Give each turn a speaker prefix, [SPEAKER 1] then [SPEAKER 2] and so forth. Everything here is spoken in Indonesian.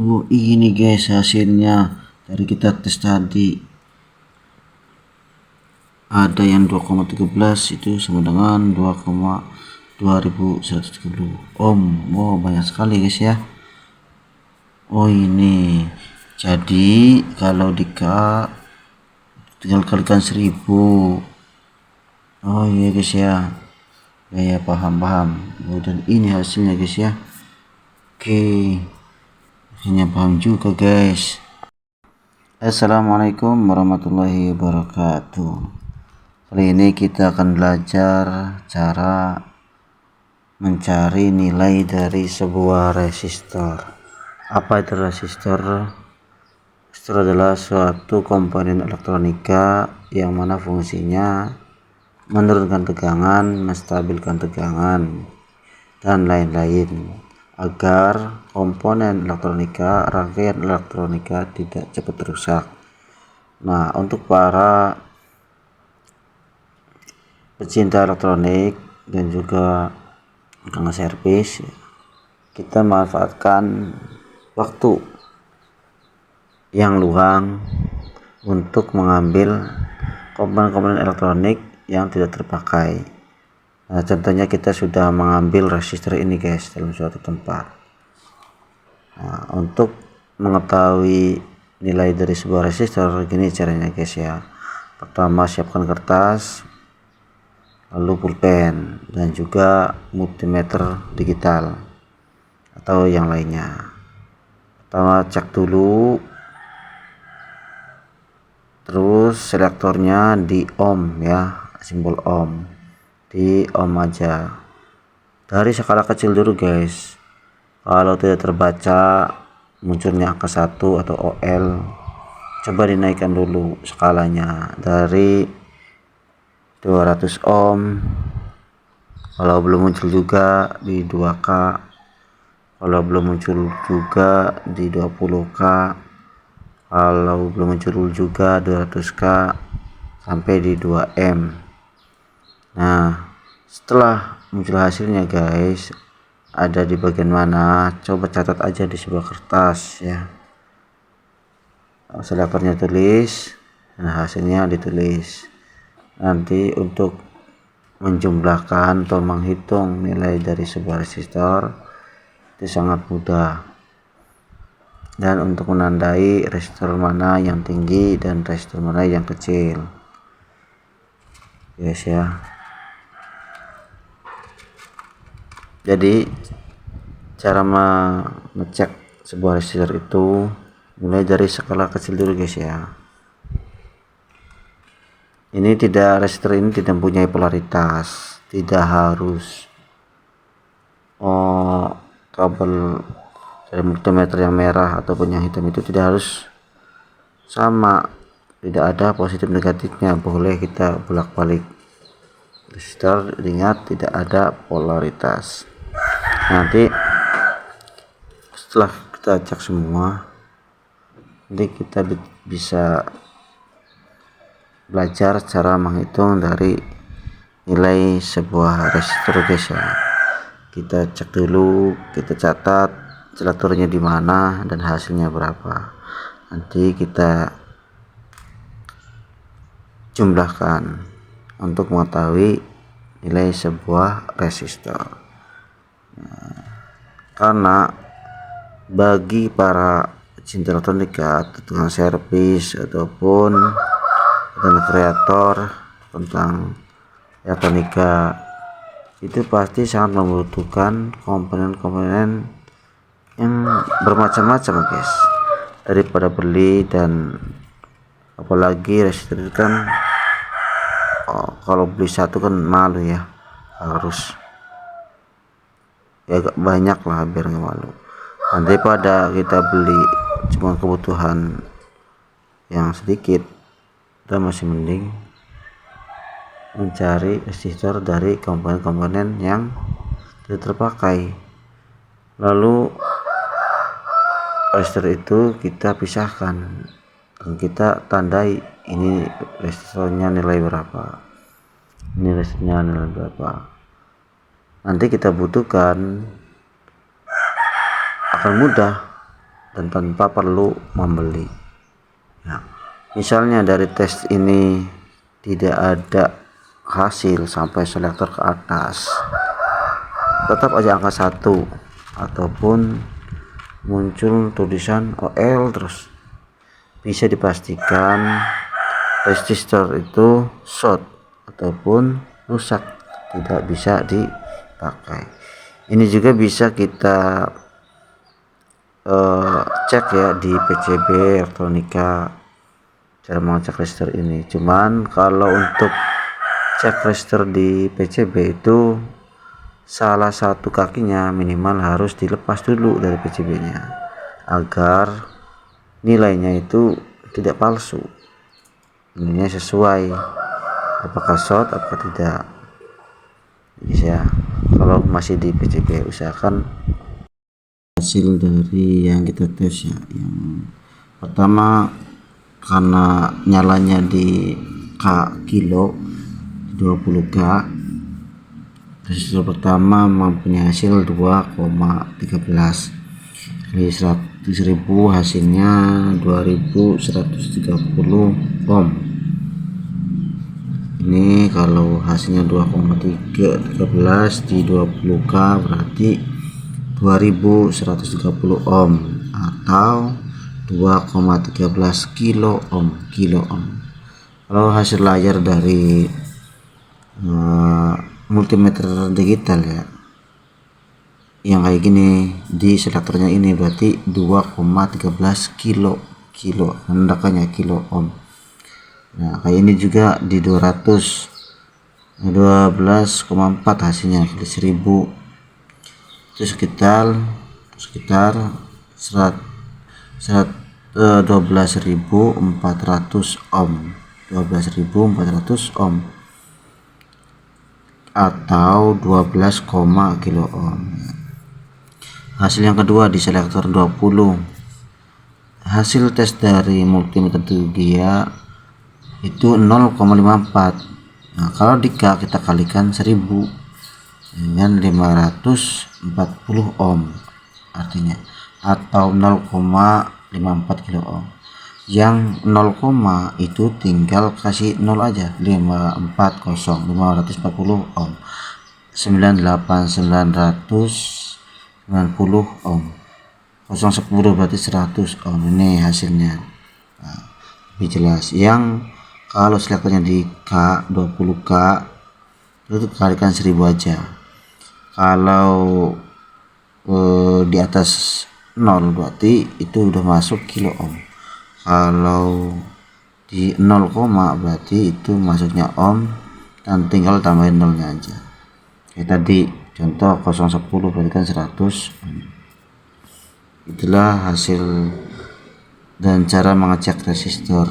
[SPEAKER 1] Oh, ini guys hasilnya dari kita tes tadi. Ada yang 2,13 itu sama dengan 2,2130 ohm. Oh, banyak sekali guys ya. Oh, ini jadi kalau tinggal kalikan 1000. Oh iya guys ya, ya paham. Oh, dan ini hasilnya guys ya. Oke, hasilnya paham juga guys. Assalamualaikum warahmatullahi wabarakatuh. Kali ini kita akan belajar cara mencari nilai dari sebuah resistor. Apa itu resistor? Resistor adalah suatu komponen elektronika yang mana fungsinya menurunkan tegangan, menstabilkan tegangan, dan lain-lain agar komponen elektronika, rangkaian elektronika tidak cepat rusak. Nah, untuk para pecinta elektronik dan juga tukang servis, kita manfaatkan waktu yang luang untuk mengambil komponen-komponen elektronik yang tidak terpakai. Nah, contohnya kita sudah mengambil resistor ini guys dalam suatu tempat. Nah, untuk mengetahui nilai dari sebuah resistor, gini caranya guys ya. Pertama, siapkan kertas, lalu pulpen, dan juga multimeter digital atau yang lainnya. Pertama, cek dulu, terus selektornya di ohm ya, simbol ohm, di ohm aja. Dari skala kecil dulu guys. Kalau tidak terbaca munculnya angka 1 atau OL, coba dinaikkan dulu skalanya dari 200 ohm. Kalau belum muncul juga di 2K, kalau belum muncul juga di 20K, kalau belum muncul juga 200K sampai di 2M. Nah, setelah muncul hasilnya guys, ada di bagian mana, coba catat aja di sebuah kertas ya. Selektornya tulis, nah hasilnya ditulis. Nanti untuk menjumlahkan atau menghitung nilai dari sebuah resistor itu sangat mudah, dan untuk menandai resistor mana yang tinggi dan resistor mana yang kecil guys ya. Jadi cara mengecek sebuah resistor itu mulai dari skala kecil dulu guys ya. Resistor ini tidak mempunyai polaritas, tidak harus kabel dari multimeter yang merah ataupun yang hitam itu tidak harus sama, tidak ada positif negatifnya, boleh kita bolak-balik. Resistor ingat tidak ada polaritas. Nanti setelah kita cek semua, nanti kita bisa belajar cara menghitung dari nilai sebuah resistor guys ya. Kita cek dulu, kita catat selektornya di mana dan hasilnya berapa. Nanti kita jumlahkan untuk mengetahui nilai sebuah resistor. Karena bagi para pecinta elektronika, tukang servis ataupun konten kreator tentang elektronika, itu pasti sangat membutuhkan komponen-komponen yang bermacam-macam guys, daripada beli. Dan apalagi resistor itu kan kalau beli satu kan malu ya, harus ya agak banyak lah biar nggak malu. Dan daripada kita beli cuma kebutuhan yang sedikit, kita masih mending mencari resistor dari komponen-komponen yang tidak terpakai. Lalu resistor itu kita pisahkan dan kita tandai, ini resistornya nilai berapa, ini resistornya nilai berapa. Nanti kita butuhkan akan mudah dan tanpa perlu membeli. Nah, misalnya dari tes ini tidak ada hasil sampai selektor ke atas, tetap aja angka 1 ataupun muncul tulisan OL terus, bisa dipastikan resistor itu short ataupun rusak, tidak bisa dipakai. Ini juga bisa kita cek ya di PCB elektronika cara mengecek resistor ini. Cuman kalau untuk cek resistor di PCB itu salah satu kakinya minimal harus dilepas dulu dari PCB nya agar nilainya itu tidak palsu, nilainya sesuai apakah short apakah tidak. Bisa kalau masih di PCB usahakan hasil dari yang kita tes ya. Yang pertama, karena nyalanya di K kilo 20K, resistor pertama mempunyai hasil 2,13 kali 100.000, hasilnya 2130 ohm. Ini kalau hasilnya 2,13 di 20K berarti 2130 ohm atau 2,13 kilo ohm. Kalau hasil layar dari multimeter digital ya, yang kayak gini di selektornya ini berarti 2,13 kilo menandakannya kilo ohm. Nah kayak ini juga di 12,4 hasilnya kali 1000 itu sekitar 12.400 ohm, 12.400 ohm atau 12, kilo ohm. Hasil yang kedua di selektor 20, hasil tes dari multimeter Gia itu 0,54. Nah kalau di K kita kalikan 1000 dengan 540 ohm artinya, atau 0,54 kilo ohm. Yang 0, itu tinggal kasih 0 aja, 540 ohm, 98990 ohm, 010 berarti 100 ohm. Ini hasilnya. Nah, lebih jelas. Yang kalau selektornya di K 20K itu kalikan 1000 aja. Kalau di atas 0 berarti itu udah masuk kilo ohm. Kalau di 0, berarti itu masuknya ohm dan tinggal tambahin nolnya aja. Kayak tadi contoh 010 berarti kan 100. Itulah hasil dan cara mengecek resistor.